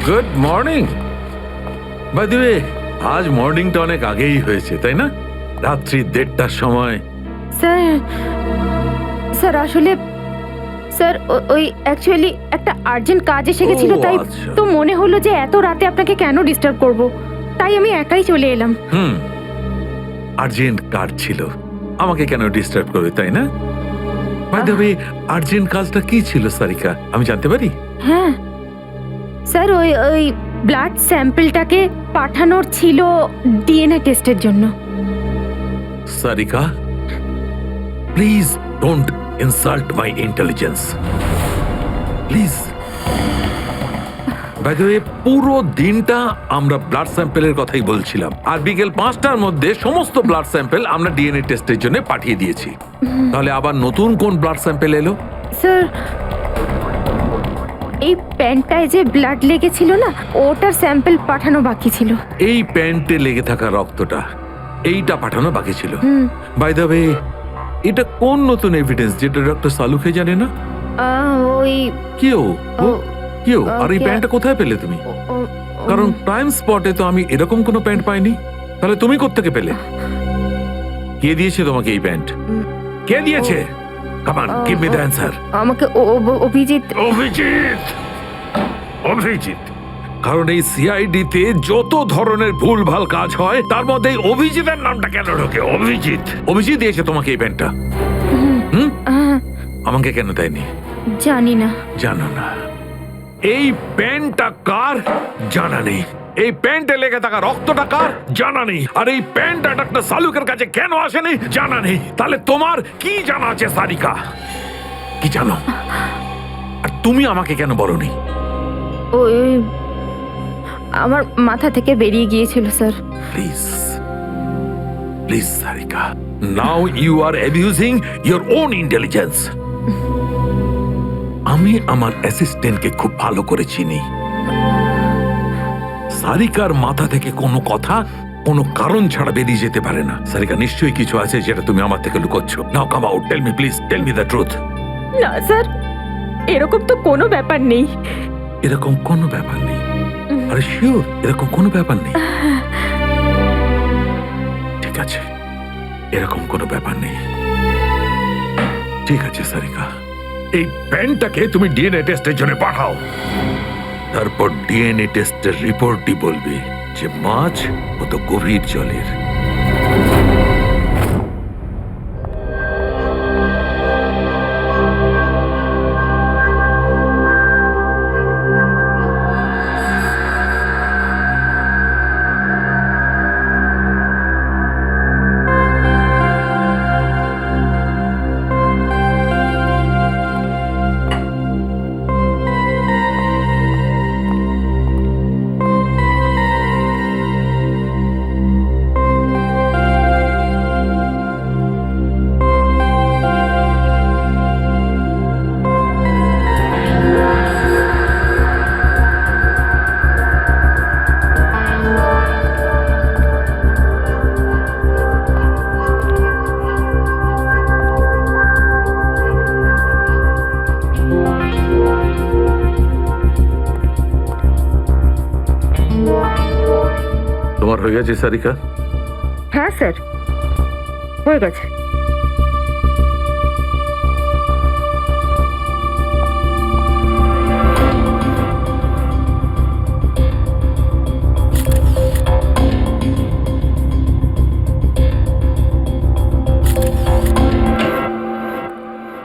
Good morning. By the way, আজ মর্নিংটা অনেক আগেই হয়েছে, তাই না? রাত্রি 1:30টার সময়। স্যার আসলে স্যার ওই অ্যাকচুয়ালি একটা আর্জেন্ট কাজ এসে গেছিল, তাই আচ্ছা। তো মনে হলো যে এত রাতে আপনাকে কেন ডিস্টার্ব করব, তাই আমি একাই চলে এলাম। আর্জেন্ট কাজ ছিল, আমাকে কেন ডিস্টার্ব করবে, তাই না? বাই দ্য ওয়ে, আর্জেন্ট কাজটা কি ছিল সারিকা, আমি জানতে পারি? হ্যাঁ স্যার, ওই ব্লাড স্যাম্পলটাকে পাঠানোর ছিল ডিএনএ টেস্টের জন্য। Sarika, please don't insult my intelligence, please. By the way, পুরো দিনটা আমরা ব্লাড স্যাম্পেলের কথাই বলছিলাম, আর বিকেল 5টার মধ্যে সমস্ত ব্লাড স্যাম্পেল আমরা ডিএনএ টেস্টের জন্য পাঠিয়ে দিয়েছি। তাহলে আবার নতুন কোন ব্লাড স্যাম্পেল এলো? স্যার এই প্যান্টটায় যে ব্লাড লেগেছিল না, ওটার স্যাম্পল পাঠানো বাকি ছিল। এই প্যান্টে লেগে থাকা রক্তটা, এইটা পাঠানো বাকি ছিল। বাই দ্য ওয়ে, এটা কোন নতুন এভিডেন্স যেটা ডক্টর সালুকে জানে না? ওই কেউ কেউ আর এই ওকে। প্যান্টটা কোথায় পেলে তুমি? কারণ টাইম স্পটে তো আমি এরকম কোনো প্যান্ট পাইনি। তাহলে তুমি কোত্থেকে পেলে? কে দিয়েছে তোমাকে এই প্যান্ট? কে দিয়েছে? Come on, give me the answer. আমাকে অভিজিৎ। অভিজিৎ, অভিজিৎ। কারণ এই সিআইডি তে যত ধরনের ভুলভাল কাজ হয় তার মধ্যে এই অভিজিতের নামটা কেন ঢোকে? অভিজিৎ, অভিজিৎ দিয়েছে তোমাকে এই প্যান্টটা। আমাকে কেন দেয়নি? জানি না। জানো না? এই প্যান্টটা কার? জানা নেই। এই প্যান্টে লেগে থাকা রক্তটা কার? জানা নেই। আর এই প্যান্টটা ডাক্তার সালুকের কাছে কেন আসেনি? জানা নেই। তাহলে তোমার কি জানা আছে সারিকা? কি জানো? আর তুমি আমাকে কেন বলনি? ওই আমার মাথা থেকে বেরিয়ে গিয়েছিল sir. Please, please Sarika, now you are abusing your own intelligence. আমি আমার অ্যাসিস্ট্যান্টকে খুব ভালো করে চিনি। সারিকার মাথা থেকে কোনো কথা কোনো কারণ ছাড়া বেরিয়ে যেতে পারে না। সারিকা, নিশ্চয়ই কিছু আছে যেটা তুমি আমার থেকে লুকোচ্ছ। Now come out, tell me please, tell me the truth. না স্যার, এরকম তো কোনো ব্যাপার নেই। এরকম কোনো ব্যাপার নেই? আরে শিওর, এরকম কোনো ব্যাপার নেই? ঠিক আছে, এরকম কোনো ব্যাপার নেই। ঠিক আছে সারিকা, এই প্যান্টটাকে তুমি ডিএনএ টেস্টের জন্য পাঠাও। তারপর ডিএনএ টেস্টের রিপোর্টই বলবে যে মাছ কত গভীর জলের। তোমার হয়ে গেছে সারিকা? হ্যাঁ স্যার, হয়ে গেছে।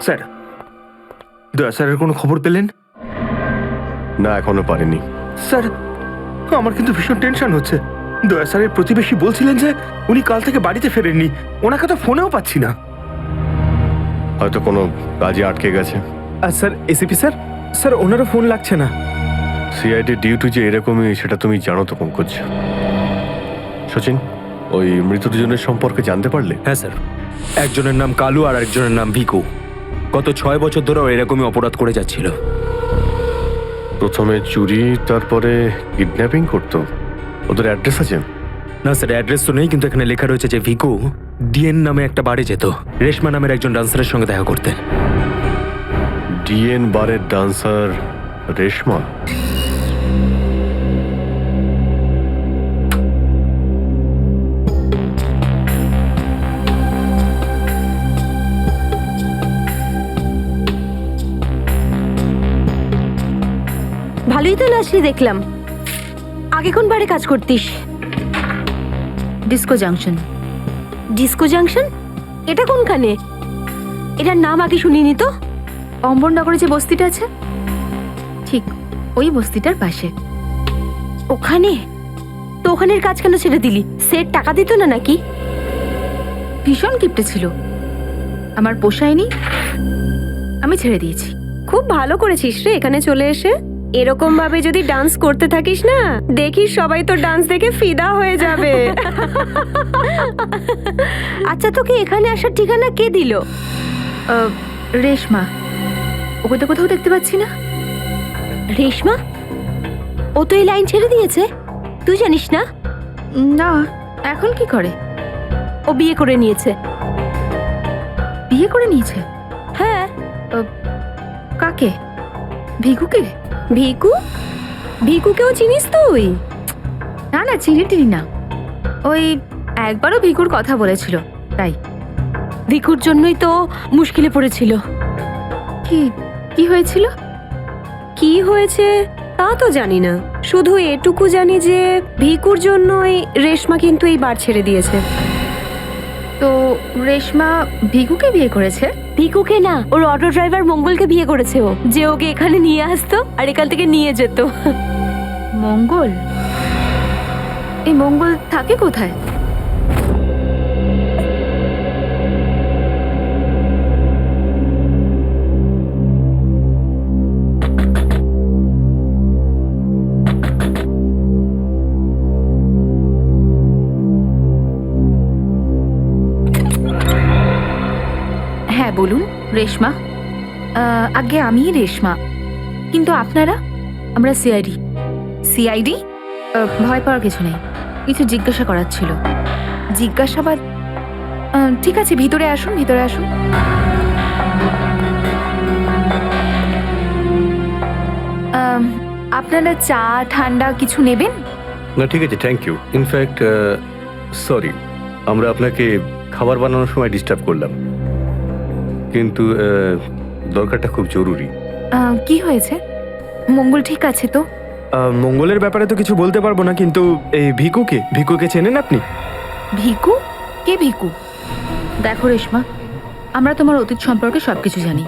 স্যার, দয়া স্যারের কোনো খবর পেলেন? না, এখনো পারিনি। স্যার, আমার কিন্তু ভীষণ টেনশন হচ্ছে। দয়া স্যারের প্রতিবেশী বলছিলেন যে উনি কাল থেকে বাড়িতে ফেরেননি। ওনাকে তো ফোনেও পাচ্ছি না। হয়তো কোনো কাজে আটকে গেছে। আর স্যার, এসিপি স্যার, স্যার ওনারও ফোন লাগছে না। সিআইডি ডিউটি যে এরকমই সেটা তুমি জানো তো পঙ্কজ। সচিন, ওই মৃত দুজনের সম্পর্কে জানতে পারলে? হ্যাঁ স্যার, একজনের নাম কালু আর একজনের নাম ভিকু। গত 6 বছর ধরে এরকমই অপরাধ করে যাচ্ছিল। প্রথমে চুরি, তারপরে কিডন্যাপিং করতো। ওদের অ্যাড্রেস আছে? না স্যার, অ্যাড্রেস তো নেই, কিন্তু এখানে লেখা রয়েছে যে ভিকু ডিএন নামে একটা বারে যেত, রেশমা নামের একজন ডান্সারের সঙ্গে দেখা করতে। ডিএন বারের ডান্সার রেশমা? ভালোই তো নাচলি দেখলাম। আগে কোন বারে কাজ করতিস? Disco junction. Disco junction? এটা কোনখানে? এটার নাম আগে শুনিনি তো। অম্বরনগরে যে বস্তিটা আছে, ঠিক ওই বস্তিটার পাশে। ওখানে? তো ওখানের কাজ কেন ছেড়ে দিলি? সেট টাকা দিত না নাকি? ভীষণ কিপটে ছিল, আমার পোষায়নি, আমি ছেড়ে দিয়েছি। খুব ভালো করেছিস রে এখানে চলে এসে। এরকম ভাবে যদি ডান্স করতে থাকিস না, দেখিস সবাই তো ডান্স দেখে ফিদা হয়ে যাবে। আচ্ছা, তোকে এখানে আসার ঠিকানা কে দিল? রেশমা, ওকে তো কোথাও দেখতে পাচ্ছি না। রেশমা? ও তো এই লাইন ছেড়ে দিয়েছে, তুই জানিস না? না, এখন কি করে? ও বিয়ে করে নিয়েছে। বিয়ে করে নিয়েছে? হ্যাঁ। কাকে? ভিকুকে? ভিকু? ভিকুকেও চিনিস তুই? না না, চিনি টিনি না। ওই একবারও ভিকুর কথা বলেছিল, তাই। ভিকুর জন্যই তো মুশকিলে পড়েছিল। কি কি হয়েছিল? কি হয়েছে তা তো জানি না, শুধু এটুকু জানি যে ভিকুর জন্যই রেশমা কিন্তু এই বার ছেড়ে দিয়েছে। তো রেশমা ভিকুকে বিয়ে করেছে? ভিকুকে না, ওর অটো ড্রাইভার মঙ্গলকে বিয়ে করেছে ও, যে ওকে এখানে নিয়ে আসতো আর এখান থেকে নিয়ে যেত। মঙ্গল? এই মঙ্গল থাকে কোথায়? হ্যাঁ বলুন। রেশমা? আগে আমি রেশমা, কিন্তু আপনারা? আমরা সিআইডি। সিআইডি? ভয় পাওয়ার কিছু নেই, কিছু জিজ্ঞাসা করার ছিল। জিজ্ঞাসাবাদ? ঠিক আছে, ভিতরে আসুন, ভিতরে আসুন। আপনারা চা ঠান্ডা কিছু নেবেন? না ঠিক আছে, থ্যাংক ইউ। ইনফ্যাক্ট সরি, আমরা আপনাকে খাবার বানানোর সময় ডিস্টার্ব করলাম, কিন্তু দরকারটা খুব জরুরি। কি হয়েছে? মঙ্গল ঠিক আছে তো? মঙ্গলের ব্যাপারে তো কিছু বলতে পারবো না, কিন্তু এই ভিকুকে চেনেন আপনি? ভিকু? কে ভিকু? দেখো রেশমা, আমরা তোমার অতীত সম্পর্কে সবকিছু জানি।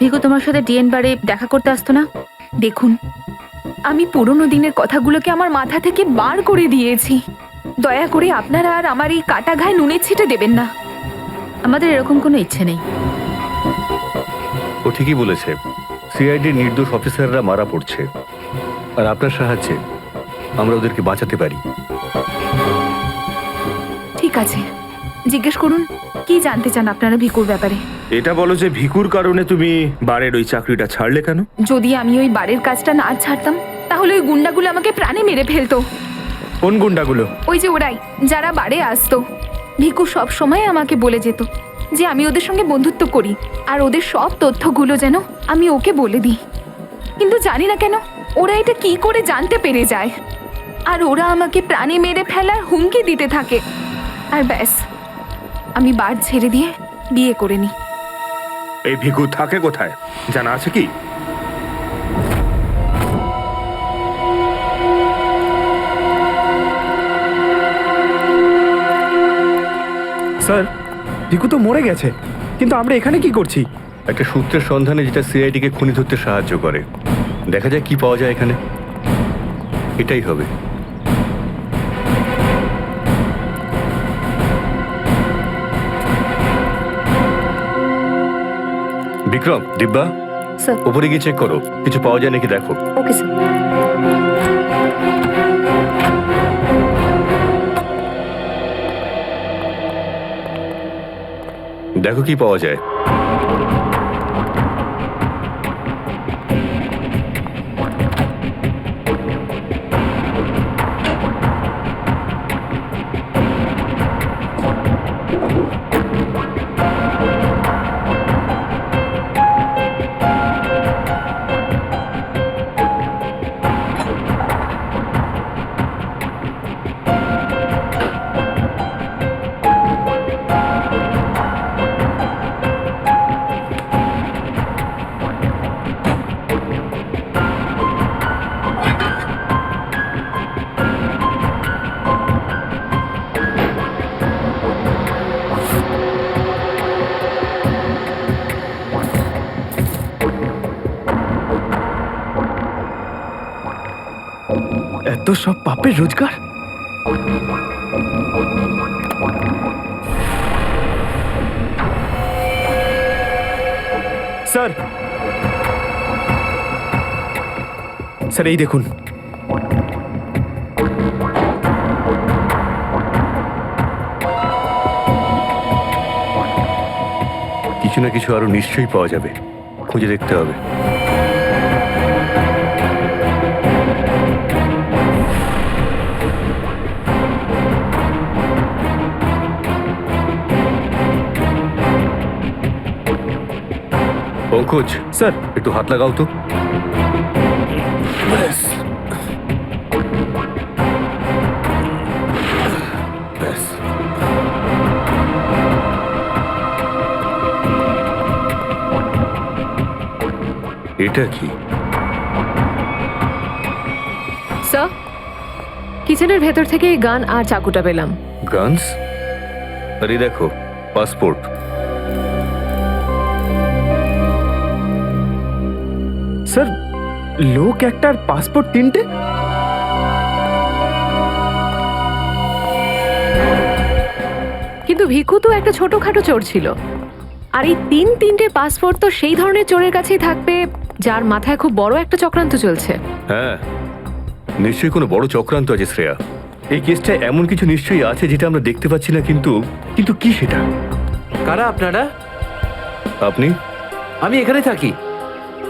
ভিকু তোমার সাথে ডিএন বারে দেখা করতে আসতো না? দেখুন, আমি পুরনো দিনের কথাগুলোকে আমার মাথা থেকে বার করে দিয়েছি। দয়া করে আপনারা আর আমার এই কাটা ঘায়ে নুনের ছিটে দেবেন না। আমাদের এরকম কোনো ইচ্ছে নেই। ও ঠিকই বলেছে, সিআইডির নির্দোষ অফিসাররা মারা পড়ছে, আর আপনার সাহায্যে আমরা ওদেরকে বাঁচাতে পারি। ঠিক আছে, জিজ্ঞেস করুন, কি জানতে চান আপনারা ভিকুর ব্যাপারে? এটা বলো যে ভিকুর কারণে তুমি বারের ওই চাকরিটা ছাড়লে কেন? যদি আমি ওই বাড়ির কাজটা না ছাড়তাম, তাহলে ওই গুন্ডাগুলো আমাকে প্রাণে মেরে ফেলতো। কোন গুন্ডাগুলো? ওই যে ওরাই, যারা বাড়ে আসতো। ভিকু সব সময় আমাকে বলে যেত যে আমি ওদের সঙ্গে বন্ধুত্ব করি, আর ওদের সব তথ্যগুলো যেন আমি ওকে বলে দিই। কিন্তু জানি না কেন ওরা এটা কি করে জানতে পেরে যায়, আর ওরা আমাকে প্রাণে মেরে ফেলার হুমকি দিতে থাকে। আর ব্যাস, আমি বার ছেড়ে দিয়ে বিয়ে করে নিই। এই ভিকু থাকে কোথায় জানা আছে কি? স্যার, ভিকু তো মরে গেছে, কিন্তু আমরা এখানে কি করছি? একটা সূত্রের সন্ধানে যেটা সিআইডিকে খুনি ধরতে সাহায্য করে। দেখা যায় কি পাওয়া যায় এখানে, এটাই হবে। বিক্রম, দিব্যা, স্যার। উপরে গিয়ে চেক করো, কিছু পাওয়া যায় নাকি দেখো। Okay sir. দেখো কি পাওয়া যায়। এত সব পাপের রোজগার। স্যার, স্যার এই দেখুন। কিছু না কিছু আরো নিশ্চয়ই পাওয়া যাবে, খুঁজে দেখতে হবে। পঙ্কজ, স্যার, একটু হাত লাগাও তো। ব্যাস। ব্যাস। এটা কি? স্যার, কিচেনের ভেতর থেকে এই গান আর চাকুটা পেলাম। গানস? আরে দেখো, পাসপোর্ট। স্যার, লোক একটার পাসপোর্ট তিনটে? কিন্তু ভিকু তো একটা ছোটখাটো চোর ছিল, আর এই তিনটে পাসপোর্ট তো সেই ধরনের চোরের কাছেই থাকবে যার মাথায় খুব বড় একটা চক্রান্ত চলছে। হ্যাঁ, নিশ্চয়ই কোনো বড় চক্রান্ত আছে শ্রেয়া। এই কেসটা এমন কিছু নিশ্চয়ই আছে যেটা আমরা দেখতে পাচ্ছি না, কিন্তু কিন্তু কি সেটা? কারা আপনারা? আপনি? আমি এখানে থাকি,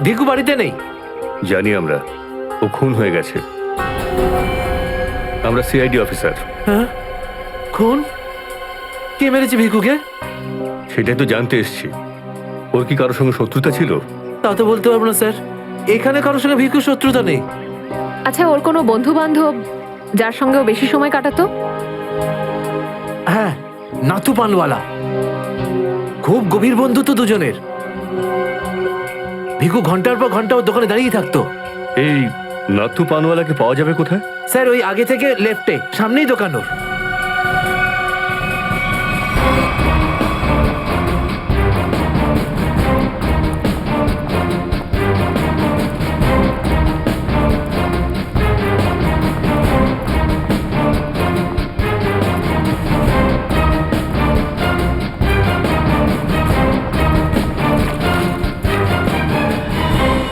ভিকু বাড়িতে নেই। জানি আমরা, ও খুন হয়ে গেছে। আমরা সিআইডি অফিসার। হ্যাঁ, খুন? কে মেরেছে ভিকুকে? সেটাই তো জানতে এসছি। ওর কি কারোর সঙ্গে শত্রুতা ছিল? তা তো বলতে পারবো না স্যার, এখানে কারোর সঙ্গে ভিকুর শত্রুতা নেই। আচ্ছা, ওর কোনো বন্ধু বান্ধব যার সঙ্গে ও বেশি সময় কাটাতো? হ্যাঁ, নাথু পানওয়ালা। খুব গভীর বন্ধু তো দুজনের। ভিকু ঘন্টার পর ঘন্টা ওর দোকানে দাঁড়িয়ে থাকতো। এই নাথু পানওয়ালাকে পাওয়া যাবে কোথায়? স্যার, ওই আগে থেকে লেফটে, সামনেই দোকান ওর।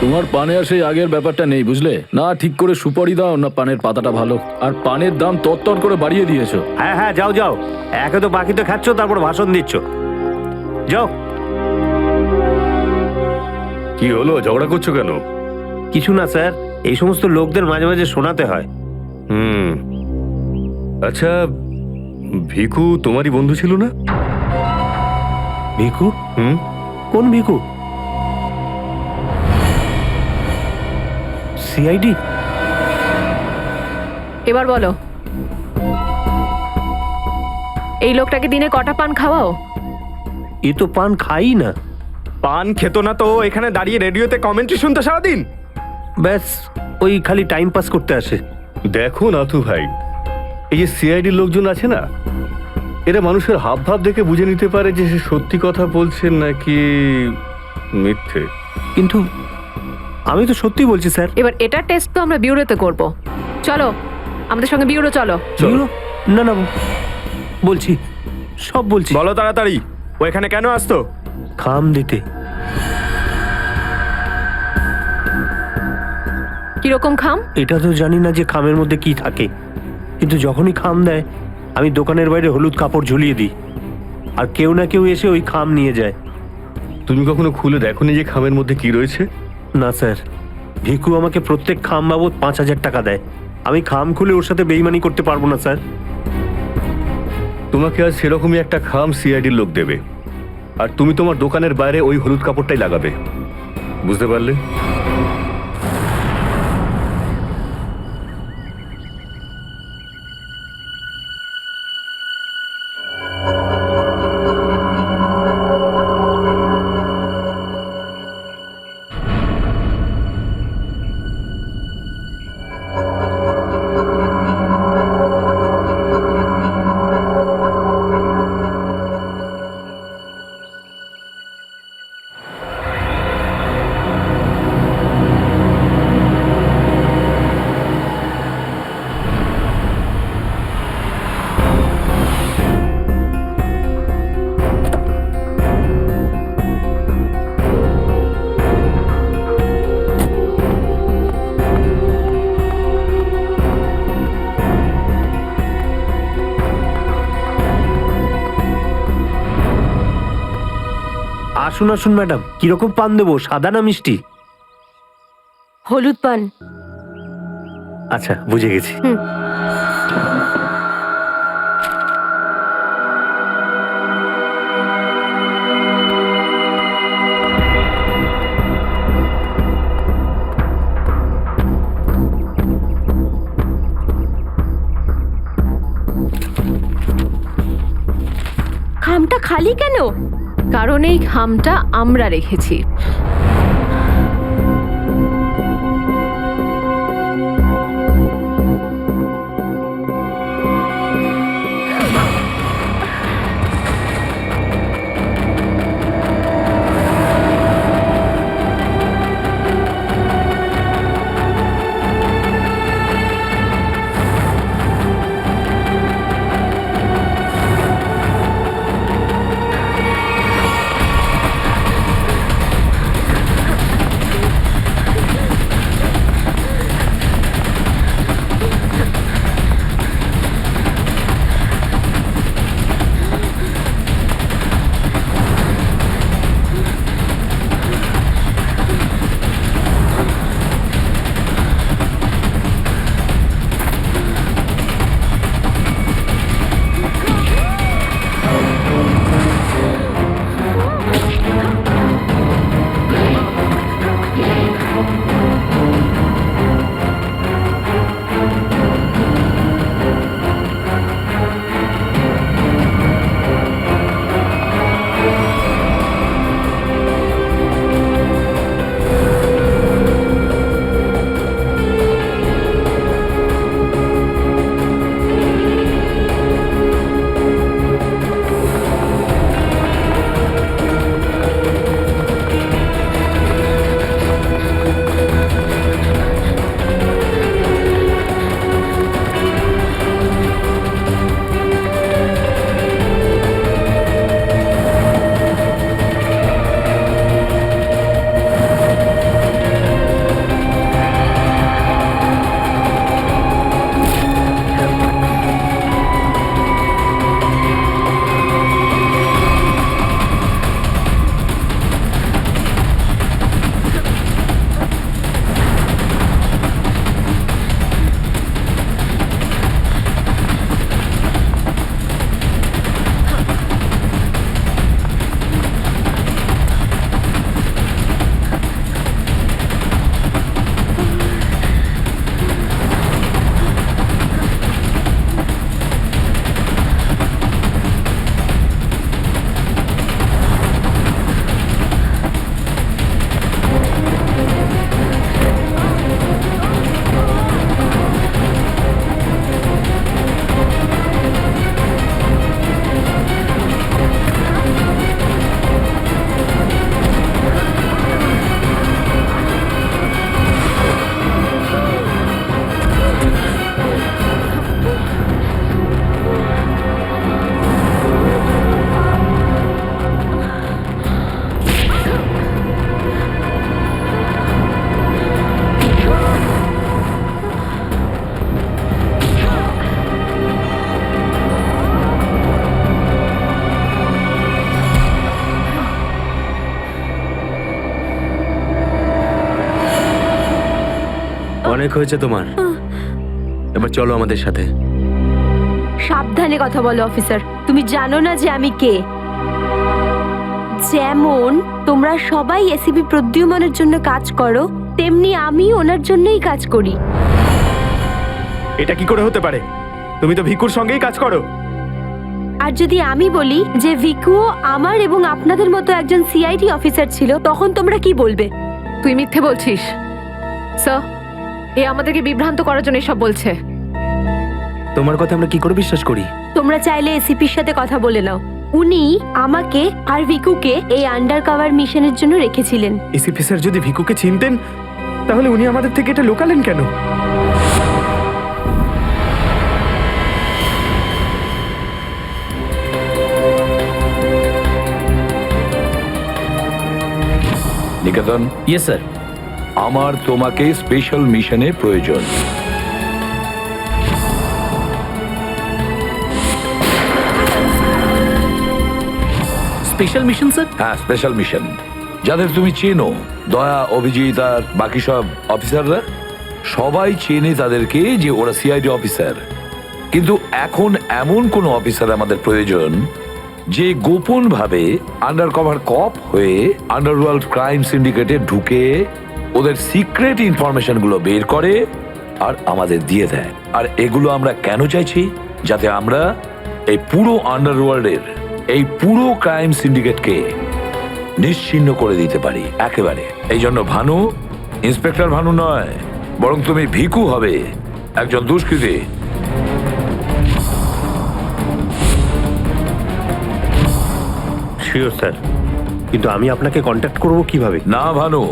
তোমার পানে আর সেই আগের ব্যাপারটা নেই, বুঝলে না? ঠিক করে সুপারি দাও না পানের পাতাটা ভালো, আর পানের দাম তরতর করে বাড়িয়ে দিয়েছো। হ্যাঁ হ্যাঁ, যাও যাও, একে তো বাকিতে খাচ্ছ, তারপর ভাষণ দিচ্ছ। যাও। কি হলো, ঝগড়া করছো কেন? কিছু না স্যার, এই সমস্ত লোকদের মাঝে মাঝে শোনাতে হয়। হুম, আচ্ছা, ভিকু তোমারই বন্ধু ছিল না? ভিকু? হুম, কোন ভিকু? সিআইডি? এবার বলো, এই লোকটাকে দিনে কটা পান খাওয়াও? এ তো পান খাই না। পান খেত না তো এখানে দাঁড়িয়ে রেডিওতে কমেন্ট্রি শুনতো সারাদিন? ব্যাস, ওই খালি টাইম পাস করতে আসে। দেখো নাথু ভাই, এই যে সিআইডি লোকজন আছে না, এরা মানুষের হাব ভাব দেখে বুঝে নিতে পারে যে সে সত্যি কথা বলছেন নাকি মিথ্যে। কিন্তু আমি তো সত্যি বলছি স্যার। এবার এটা টেস্ট তো আমরা বিউরোতে করব। চলো আমাদের সঙ্গে বিউরো চলো। চলো। না না, বলছি, সব বলছি। বলো তাড়াতাড়ি, ও এখানে কেন আসতো? খাম দিতে। কিরকম খাম? এটা তো জানি না যে খামের মধ্যে কি থাকে, কিন্তু যখনই খাম দেয় আমি দোকানের বাইরে হলুদ কাপড় ঝুলিয়ে দিই, আর কেউ না কেউ এসে ওই খাম নিয়ে যায়। তুমি কখনো খুলে দেখোনি যে খামের মধ্যে কি রয়েছে? না স্যার, ভিকু আমাকে প্রত্যেক খাম বাবদ 5,000 টাকা দেয়। আমি খাম খুলে ওর সাথে বেইমানি করতে পারবো না স্যার। তোমাকে আজ সেরকমই একটা খাম সিআইডির লোক দেবে, আর তুমি তোমার দোকানের বাইরে ওই হলুদ কাপড়টাই লাগাবে। বুঝতে পারলে? আসুন আসুন ম্যাডাম, কিরকম পান দেবো, সাদা না মিষ্টি? হলুদ পান। আচ্ছা, বুঝে গেছি। খামটা খালি কেন? কারণ এই খামটা আমরা রেখেছি। অনেক হয়েছে তোমার, এবার চলো আমাদের সাথে। সাবধানে কথা বলো অফিসার, তুমি জানো না যে আমি কে। যেমন তোমরা সবাই এসিপি প্রদ্যুম্নের জন্য কাজ করো, তেমনি আমি ওনার জন্যই কাজ করি। এটা কি করে হতে পারে? তুমি তো ভিকুর সঙ্গেই কাজ করো। আর যদি আমি বলি যে ভিকুও আমার এবং আপনাদের মতো একজন সিআইডি অফিসার ছিল, তখন তোমরা কি বলবে? তুই মিথ্যে বলছিস স্যার। এ আমাদেরকে বিভ্রান্ত করার জন্য এসব বলছে। তোমার কথা আমরা কি করে বিশ্বাস করি? তোমরা চাইলে এসিপির সাথে কথা বলে নাও। উনি আমাকে আর ভিকুকে এই আন্ডার কভার মিশনের জন্য রেখেছিলেন। এসিপি স্যার যদি ভিকুকে চিনতেন, তাহলে উনি আমাদের থেকে এটা লুকালেন কেন? নিকেতন, ইয়েস স্যার। আমার তোমাকে স্পেশাল মিশনে প্রয়োজন। Special mission sir? হ্যাঁ, স্পেশাল মিশন। যাদের তুমি চেনো, দয়া, অভিজিৎ আর বাকি সব অফিসাররা, সবাই চেনে তাদেরকে যে ওরা সিআইডি অফিসার। কিন্তু এখন এমন কোন অফিসার আমাদের প্রয়োজন যে গোপন ভাবে আন্ডার কভার কপ হয়ে আন্ডারওয়ার্ল্ড ক্রাইম সিন্ডিকেটে ঢুকে ওদের সিক্রেট ইনফরমেশন গুলো বের করে আর আমাদের দিয়ে দেয়। আর এগুলো আমরা কেন চাইছি? যাতে আমরা এই পুরো আন্ডারওয়ার্ল্ডের এই পুরো ক্রাইম সিন্ডিকেটকে নিশ্চিহ্ন করে দিতে পারি একেবারে। এই জন্য ভানু ইন্সপেক্টর ভানু নয়, বরং তুমি ভিকু হবে, একজন দুষ্কৃতী। শিওর স্যার, কিন্তু আমি আপনাকে কন্ট্যাক্ট করব কিভাবে? না ভানু,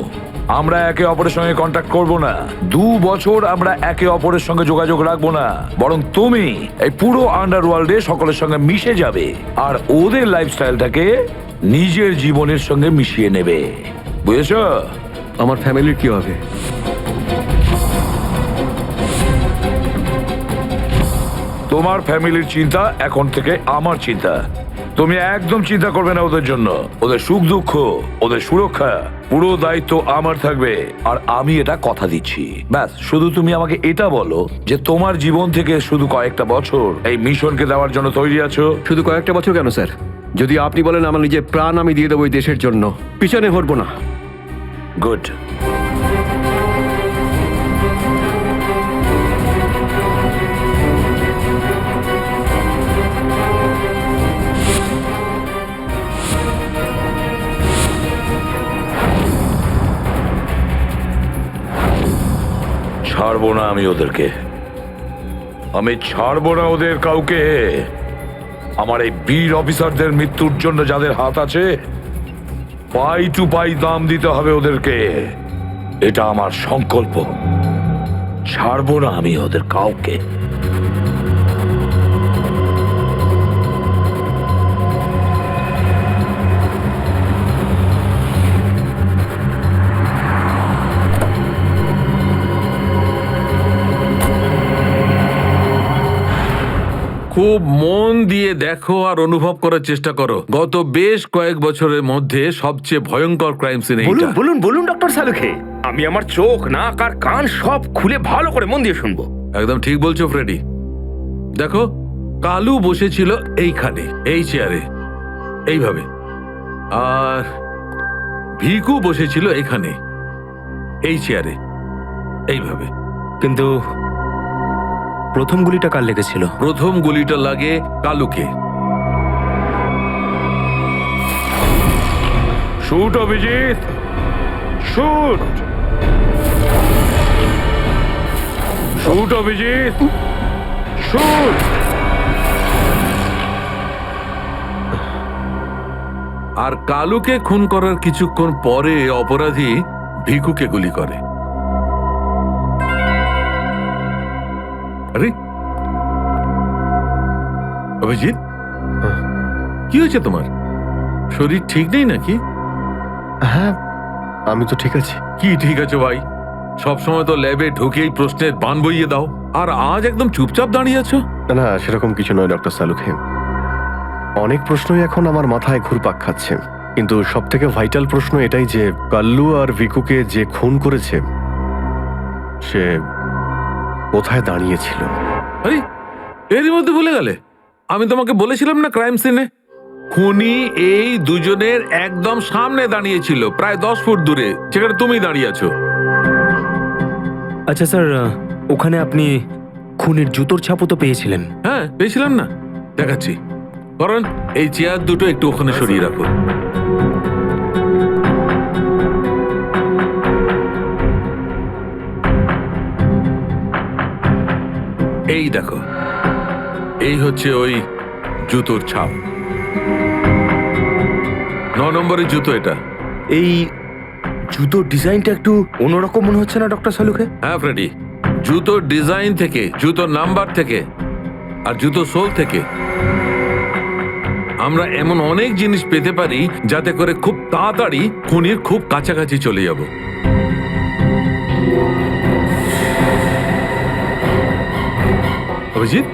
আমরা একে অপরের সঙ্গে কন্ট্যাক্ট করব না। 2 বছর আমরা একে অপরের সঙ্গে যোগাযোগ রাখবো না, বরং তুমি এই পুরো আন্ডারওয়ার্ল্ডে সকলের সঙ্গে মিশে যাবে আর ওদের লাইফস্টাইলটাকে নিজের জীবনের সঙ্গে মিশিয়ে নেবে। বুঝেছ? আমার ফ্যামিলির কি হবে? তোমার ফ্যামিলির চিন্তা এখন থেকে আমার চিন্তা। তুমি একদম চিন্তা করবে না ওদের জন্য। ওদের সুখ দুঃখ, ওদের সুরক্ষা, পুরো দায়িত্ব আমার থাকবে। আর আমি এটা কথা দিচ্ছি। ব্যাস, শুধু তুমি আমাকে এটা বলো যে তোমার জীবন থেকে শুধু কয়েকটা বছর এই মিশনকে দেওয়ার জন্য তৈরি আছো। শুধু কয়েকটা বছর কেন স্যার? যদি আপনি বলেন আমার নিজের প্রাণ আমি দিয়ে দেবো এই দেশের জন্য, পিছনে হটবো না। গুড। ছাড়বো না আমি ওদেরকে, আমি ছাড়বো না ওদের কাউকে। আমার এই বীর অফিসারদের মৃত্যুর জন্য যাদের হাত আছে, পাই টু পাই দাম দিতে হবে ওদেরকে। এটা আমার সংকল্প। ছাড়বো না আমি ওদের কাউকে। খুব মন দিয়ে দেখো আর অনুভব করার চেষ্টা করো। গত বেশ কয়েক বছরের মধ্যে সবচেয়ে ভয়ঙ্কর ক্রাইম সিন বলুন এইটা। বলুন বলুন ডক্টর সালুখে, আমি আমার চোখ, নাক আর কান সব খুলে ভালো করে মন দিয়ে শুনবো। একদম ঠিক বলছো ফ্রেডি। দেখো, কালু বসেছিল এইখানে, এই চেয়ারে, এইভাবে, আর ভিকু বসেছিল এখানে, এই চেয়ারে, এইভাবে। কিন্তু প্রথম গুলিটা কার লেগেছিল? প্রথম গুলিটা লাগে কালুকে। Shoot Abhijit, shoot. Shoot Abhijit, shoot. আর কালুকে খুন করার কিছুক্ষণ পরে অপরাধী ভিকুকে গুলি করে। আরে অভিজিৎ, কি হয়েছে তোমার? শরীর ঠিক নেই নাকি? হ্যাঁ, আমি তো ঠিক আছি। কি ঠিক আছে ভাই? সবসময় তো ল্যাবে ঢুকেই প্রশ্নের বান বইয়ে দাও, আর আজ একদম চুপচাপ দাঁড়িয়ে আছো। না, সেরকম কিছু নয় ডক্টর সালুখে। অনেক প্রশ্নই এখন আমার মাথায় ঘুরপাক খাচ্ছে, কিন্তু সব থেকে ভাইটাল প্রশ্ন এটাই যে কাল্লু আর ভিকুকে যে খুন করেছে সে কোথায় দাঁড়িয়েছিল। আরে এরই মধ্যে ভুলে গেলে? আমি তোমাকে বলেছিলাম না, ক্রাইম সিনে খুনি এই দুজনের একদম সামনে দাঁড়িয়েছিল, প্রায় 10 ফুট দূরে, যেখানে তুমি দাঁড়িয়ে আছো। আচ্ছা স্যার, ওখানে আপনি খুনের জুতোর ছাপও তো পেয়েছিলেন। হ্যাঁ, পেয়েছিলাম না, দেখাচ্ছি। কারণ এই চেয়ার দুটো একটু ওখানে সরিয়ে রাখো। এই দেখো, এই হচ্ছে ওই জুতোর ছাপ। 9 নম্বরের জুতো এটা। এই জুতোর ডিজাইনটা একটু অন্যরকম মনে হচ্ছে না ডক্টর সালুখে? হ্যাঁ ফ্রেডি, জুতোর ডিজাইন থেকে, জুতোর নাম্বার থেকে, আর জুতো সোল থেকে আমরা এমন অনেক জিনিস পেতে পারি যাতে করে খুব তাড়াতাড়ি খুনির খুব কাছাকাছি চলে যাব। অভিজিৎ,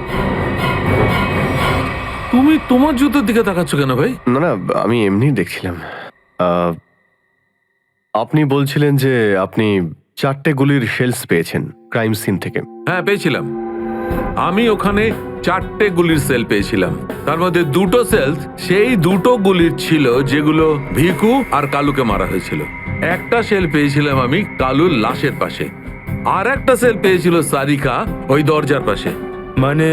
তুমি তোমার জুতোর দিকে তাকাচ্ছ কেন ভাই? না না, আমি এমনি দেখছিলাম। আপনি বলছিলেন যে আপনি 4টে গুলির শেলস পেয়েছেন ক্রাইম সিন থেকে। হ্যাঁ পেয়েছিলাম। আমি ওখানে 4টে গুলির সেল পেয়েছিলাম। তার মধ্যে 2টো সেলস সেই 2টো গুলির ছিল যেগুলো ভিকু আর কালুকে মারা হয়েছিল। একটা সেল পেয়েছিলাম আমি কালুর লাশের পাশে, আর একটা সেল পেয়েছিল সারিকা ওই দরজার পাশে। মানে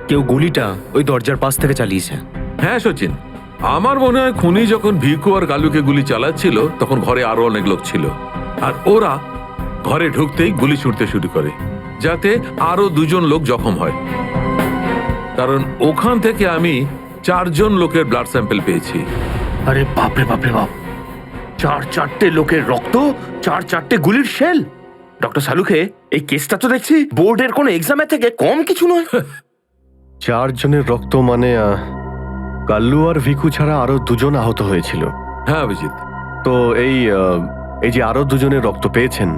কেউ গুলিটা ওই দরজার পাশ থেকে চালিয়েছে? হ্যাঁ সচিন, আমার মনে হয় খুনি যখন ভিকু আর কালুকে গুলি চালাচ্ছিল তখন ঘরে আরো অনেক লোক ছিল, আর ওরা ঘরে ঢুকতেই গুলি ছুটতে শুরু করে যাতে আরো 2জন লোক জখম হয়। কারণ ওখান থেকে আমি 4জন লোকের ব্লাড স্যাম্পল পেয়েছি। আরে বাপরে বাপরে বাপ, 4টে লোকের রক্ত, 4টে গুলির শেল। ডক্টর সালুখে, এই কেসটা তো দেখছি বোর্ডের কোনো এক্সামের থেকে কম কিছু নয়। 4 জনের রক্ত মানে কাল্লু আর ভিকু ছাড়া আরো 2জন আহত হয়েছিল। হ্যাঁ অভিজিৎ। তো এই যে আরো 2জনের রক্ত পেয়েছেন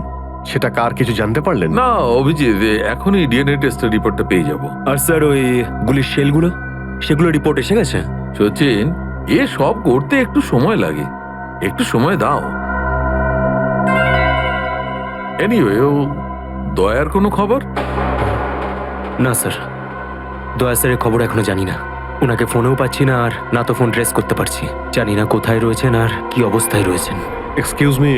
সেটা কার কিছু জানতে পারলেন? না অভিজিৎ, এখনই ডিএনএ টেস্টের রিপোর্টটা পেয়ে যাব। আর স্যার ওই গুলির শেলগুলো, সেগুলো রিপোর্ট এসে গেছে? সচিন, এ সব করতে একটু সময় লাগে, একটু সময় দাও। এনিওয়ে, ও দয়ার কোনো খবর? না স্যার, দয়া স্যারের খবর এখনো জানি না। ওনাকে ফোনেও পাচ্ছি না, আর না তো ফোন ট্রেস করতে পারছি। জানি না কোথায় রয়েছেন আর কি অবস্থায় রয়েছেন। এক্সকিউজ মি,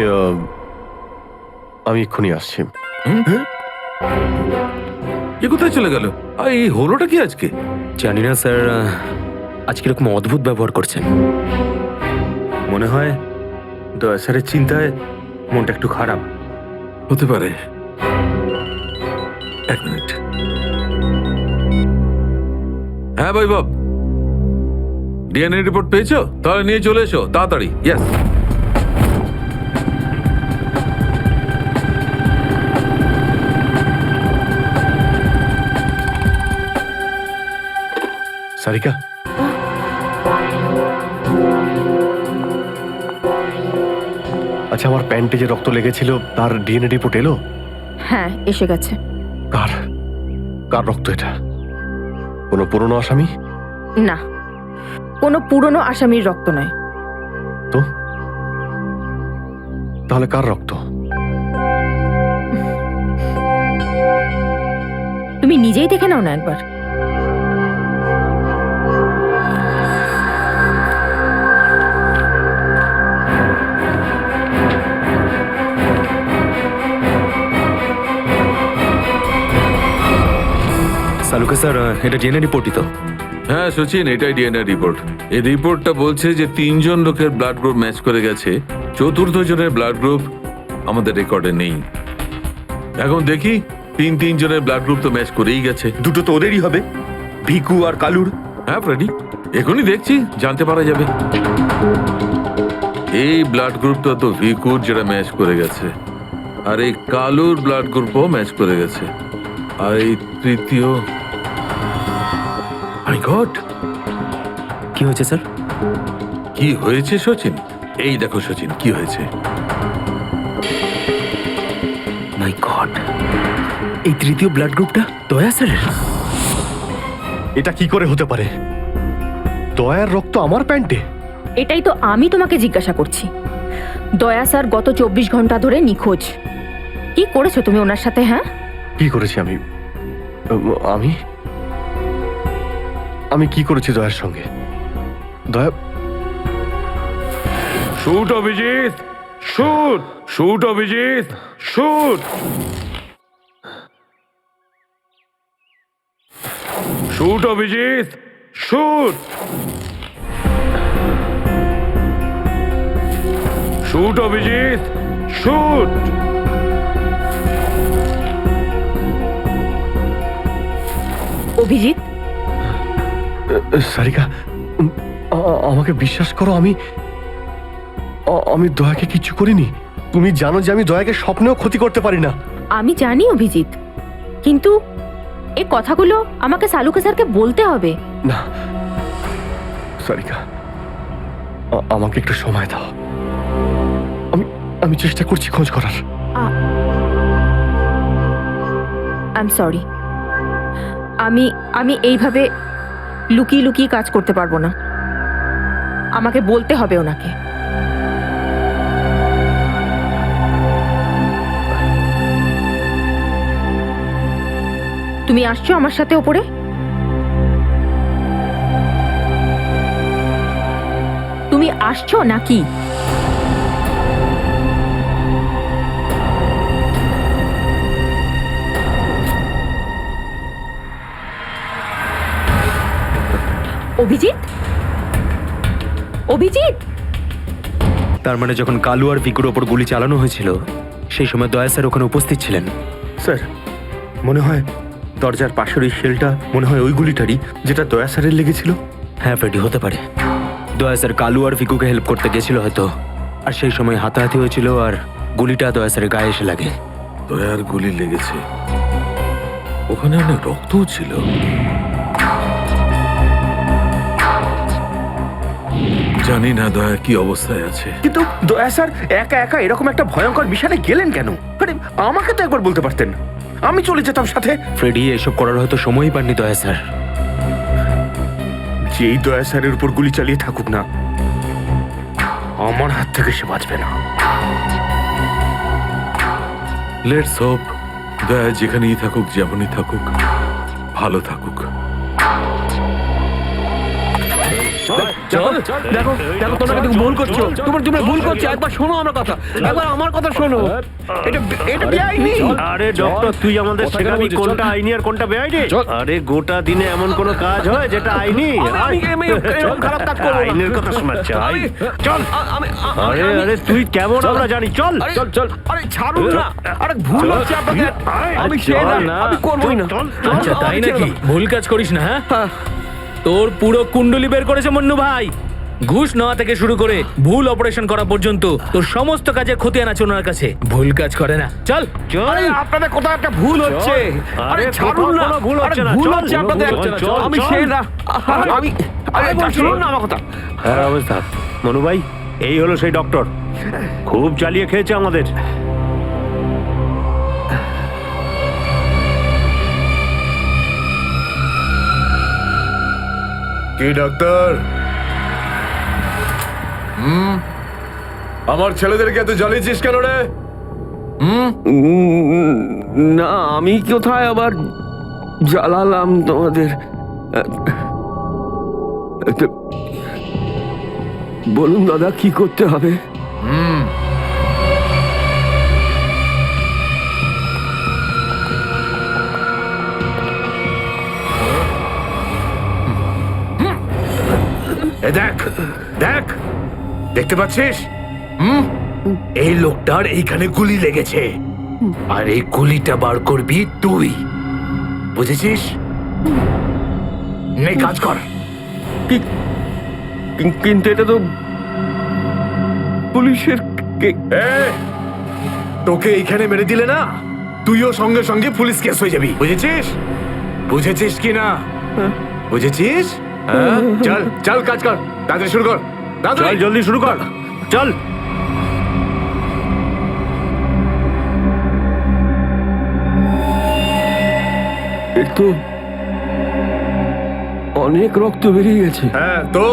আমি এক্ষুনি আসছি। এ কোথায় চলে গেল? আর এই হলোটা কি আজকে? জানি না স্যার, আজকে এরকম অদ্ভুত ব্যবহার করছেন। মনে হয় দয়া স্যারের চিন্তায় মনটা একটু খারাপ। হতে পারে। 1 মিনিট। হ্যাঁ ভাই বাব, ডিএনএ রিপোর্ট পেয়েছো? তাহলে নিয়ে চলে এসো তাড়াতাড়ি। ইয়েস। সারিকা, আচ্ছা আমার প্যান্টে যে রক্ত লেগেছিল তার ডিএনএ রিপোর্ট এলো? হ্যাঁ এসে গেছে। কার কার রক্ত এটা? কোনো পুরনো আসামি? না, কোনো পুরনো আসামির রক্ত নয়। তো তাহলে কার রক্ত? তুমি নিজেই দেখে নাও না একবার। সালুকে স্যার, এটা ডিএনএ রিপোর্টই তো? হ্যাঁ সচিন, এটাই ডিএনএ রিপোর্ট। এই রিপোর্টটা বলছে যে 3জন লোকের ব্লাড গ্রুপ ম্যাচ করে গেছে, 4র্থ জনের ব্লাড গ্রুপ আমাদের রেকর্ডে নেই। এখন দেখি 3 জনের ব্লাড গ্রুপ তো ম্যাচ করেই গেছে। 2টো তো ওদেরই হবে, ভিকু আর কালুর। হ্যাঁ ফ্রেডি, এখনই দেখছি, জানতে পারা যাবে। এই ব্লাড গ্রুপটা তো ভিকুর, যেটা ম্যাচ করে গেছে, আর এই কালুর ব্লাড গ্রুপও ম্যাচ করে গেছে, আর এই তৃতীয়। মাই গড, কি হয়েছে স্যার? কি হয়েছে সচিন? এই দেখো সচিন, কি হয়েছে। মাই গড, এই তৃতীয় ব্লাড গ্রুপটা দয়া স্যারের? এটা কি করে হতে পারে? দয়ার রক্ত আমার প্যান্টে? এটাই তো আমি তোমাকে জিজ্ঞাসা করছি। দয়া স্যার গত 24 ঘন্টা ধরে নিখোঁজ। কি করেছো তুমি ওনার সাথে? হ্যাঁ, কি করেছি আমি? আমি আমি কি করেছি দয়ার সঙ্গে? দয়া, shoot Abhijit, shoot, shoot Abhijit, shoot, shoot Abhijit, shoot, shoot Abhijit, shoot. Abhijit, Sarika, আমাকে বিশ্বাস করো, আমি দয়াকে কিচ্ছু করিনি। তুমি জানো যে আমি দয়াকে স্বপ্নেও ক্ষতি করতে পারি না। আমি জানি অভিজিৎ, কিন্তু এই কথাগুলো আমাকে সালুকে স্যারকে বলতে হবে। না সারিকা, আমাকে একটু সময় দাও। আমি চেষ্টা করছি খোঁজ করার। I am sorry. আমি এইভাবে লুকিয়ে লুকিয়ে কাজ করতে পারবো না, আমাকে বলতে হবে ওনাকে। তুমি আসছো আমার সাথে ওপরে? তুমি আসছো নাকি? অভিজিৎ, অভিজিৎ! তার মানে যখন কালু আর ভিকুর ওপর গুলি চালানো হয়েছিল সেই সময় দয়া স্যার ওখানে উপস্থিত ছিলেন। স্যার, মনে হয় দরজার পাশের ওই শেলটা মনে হয় ওই গুলিটারই যেটা দয়া স্যারের লেগেছিল। হ্যাঁ ফ্রেডি, হতে পারে দয়া স্যার কালু আর ভিকুকে হেল্প করতে গেছিল হয়তো, আর সেই সময় হাতাহাতি হয়েছিল আর গুলিটা দয়া স্যারের গায়ে এসে লাগে। দয়ার গুলি লেগেছে, ওখানে অনেক রক্তও ছিল। জানি না দয়া কি অবস্থায় আছে। কিন্তু দয়া স্যার একা একা এরকম একটা ভয়ঙ্কর মিশনে গেলেন কেন? আরে আমাকে তো একবার বলতে পারতেন, আমি চলে যেতাম সাথে। ফ্রেডি এসব করার হয়তো সময়ই পাননি দয়া স্যার। যেই দয়া স্যারের উপর গুলি চালিয়ে থাকুক না, আমার হাত থেকে সে বাঁচবে না। লেটস হোপ দয়া যেখানেই থাকুক, যেমনই থাকুক, ভালো থাকুক। দেখো দেখো, তোমরা কিন্তু ভুল করছো, তোমরা ভুল করছো। একবার শোনো আমার কথা, একবার আমার কথা শোনো। এটা বেআইনি। আরে ডক্টর, তুই আমাদের শেখাবি কোনটা আইনি আর কোনটা বেআইনি? আরে গোটা দিনে এমন কোন কাজ হয় যেটা আইনি? এরকম খারাপ কাজ করবো না। আইনের কথা শোনাচ্ছে। চল। আরে আরে তুই কেমন আমরা জানি, চল চল চল। আরে ছাড়ুন না, আরে ভুল হচ্ছে আপনাদের। আমি সে না, আমি করবোই না। আচ্ছা তাই নাকি? ভুল কাজ করিস না। হ্যাঁ, তোর পুরো কুণ্ডলি বের করেছে মন্নু ভাই। ঘুষ নেওয়া থেকে শুরু করে ভুল অপারেশন করা পর্যন্ত তোর সমস্ত কাজে খতিয়ান আছে ওনার কাছে। ভুল কাজ করে না। চল আরে আপনাদের কোথাও একটা ভুল হচ্ছে। আরে ছাড়ুন না, ভুল হচ্ছে না, ভুল চল, হচ্ছে আপনাদের। চল, আমি চল। সে না, আমি আরে শুনুন না আমার কথা। হ্যাঁ অবস্থা মনু ভাই, এই হলো সেই ডক্টর, খুব চালিয়ে খেয়েছে আমাদের। কি ডাক্তার? আমার ছেলেদেরকে এত জ্বালিয়েছিস কেন রে? না, আমি কোথায় আবার জ্বালালাম তোমাদের? বলুন দাদা, কি করতে হবে? দেখ দেখ, দেখতে পাচ্ছিস? এই লোকটার এইখানে গুলি লেগেছে, আর এই গুলিটা বার করবি তুই, বুঝেছিস? নে কাজ কর। কিন্তু এটা তো পুলিশের। তোকে এইখানে মেরে দিলে না, তুইও সঙ্গে সঙ্গে পুলিশ কেস হয়ে যাবি, বুঝেছিস? বুঝেছিস কি না? বুঝেছিস? হ্যাঁ, চল চল কাজ কর, তাড়াতাড়ি শুরু কর। চল জলদি শুরু কর, চল। এর তো অনেক রক্ত বেরিয়ে গেছে। হ্যাঁ তো?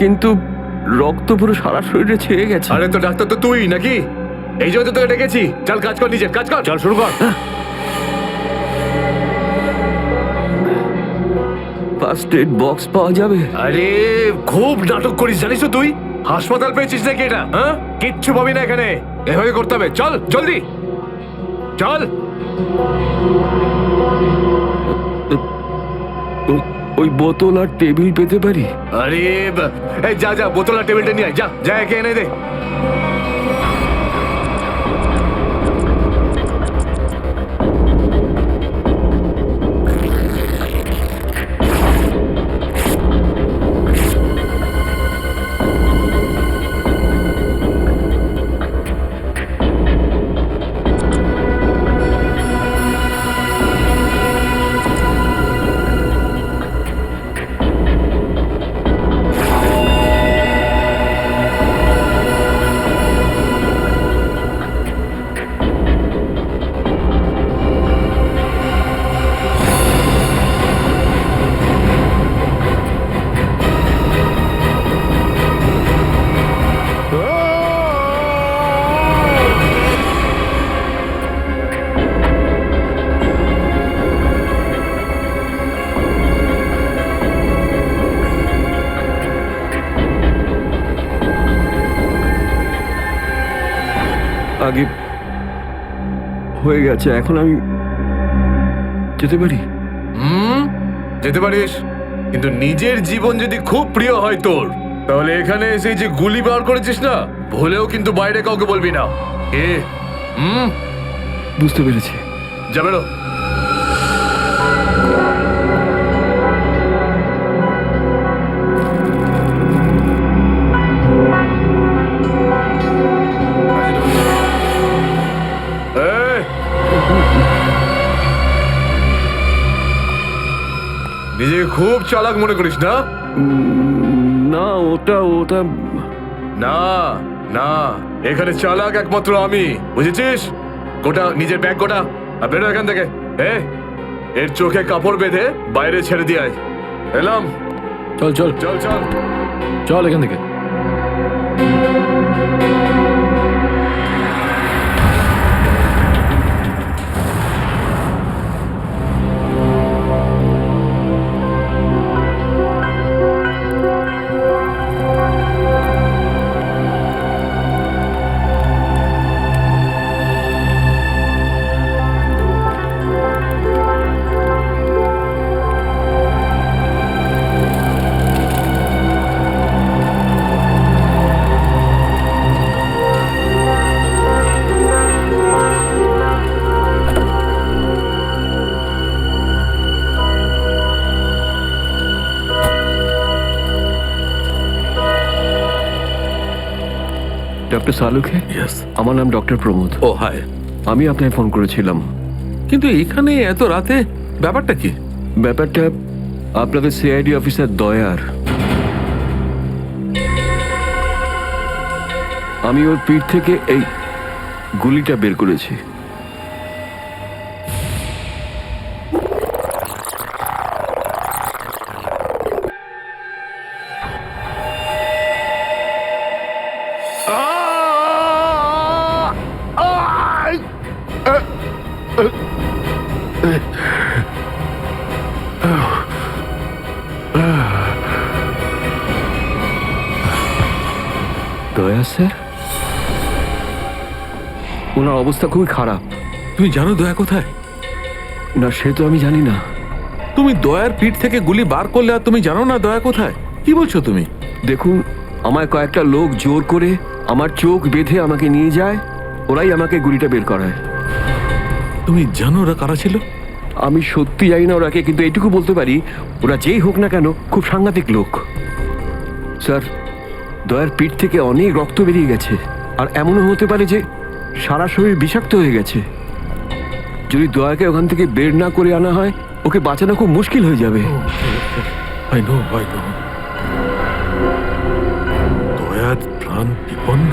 কিন্তু রক্ত পুরো সারা শরীরে ছেয়ে গেছে। আরে তো ডাক্তার তো তুই নাকি? এই জন্য তো তোকে ডেকেছি। চল কাজ কর, নিজের কাজ কর। চল শুরু কর। ফার্স্ট এড বক্স পাওয়া যাবে? আরে খুব নাটক করিস জানিস তো তুই? হাসপাতাল পেয়েছিস নাকি এটা? হ্যাঁ, কিচ্ছু পাবি না এখানে, এভাবে করতে হবে। চল জলদি চল। ওই বোতল আর টেবিল পেতে পারি? আরে এই যা যা, বোতল আর টেবিলটা নিয়ে আয়, যা যা, একে এনে দে। আগে হয়ে গেছে, এখন আমি যেতে পারি? যেতে পারিস, কিন্তু নিজের জীবন যদি খুব প্রিয় হয় তোর, তাহলে এখানে এসে যে গুলি বার করেছিস না, ভুলেও কিন্তু বাইরে কাউকে বলবি না। বুঝতে পেরেছি। যাবে না। নিজেকে খুব চালাক মনে করিস না? না, ওটা না না, এখানে চালাক একমাত্র আমি, বুঝেছিস? গোটা নিজের ব্যাগ গোটা, আর বেরো এখান থেকে। এর চোখে কাপড় বেঁধে বাইরে ছেড়ে দিয়ে আয়। এলাম। চল চল চল চল চল এখান থেকে। ডক্টর সালুখে? ইয়েস। আমার নাম ডক্টর প্রমোদ। ও হাই। আমি আপনাকে ফোন করেছিলাম। কিন্তু এখানে এত রাতে ব্যাপারটা কি? ব্যাপারটা আপনাদের সিআইডি অফিসার দয়ার। আমি ওর পিঠ থেকে এই গুলিটা বের করেছি। দয়া স্যার, ওনার অবস্থা খুবই খারাপ। তুমি জানো দয়া কোথায়? না, সে তো আমি জানি না। তুমি দয়ার পিঠ থেকে গুলি বার করলে আর তুমি জানো না দয়া কোথায়? কি বলছো তুমি? দেখুন, আমায় কয়েকটা লোক জোর করে আমার চোখ বেঁধে আমাকে নিয়ে যায়, ওরাই আমাকে গুলিটা বের করায়। তুমি জানো ওরা কারা ছিল? আমি সত্যি জানি না ওরাকে, কিন্তু এইটুকু বলতে পারি ওরা যেই হোক না কেন খুব সাংঘাতিক লোক। স্যার, দয়ার পিঠ থেকে অনেক রক্ত বেরিয়ে গেছে, আর এমনও হতে পারে যে সারা শরীর বিষাক্ত হয়ে গেছে। যদি দয়াকে ওখান থেকে বের না করে আনা হয়, ওকে বাঁচানো খুব মুশকিল হয়ে যাবে। I know. দয়ার প্রাণ বিপন্ন।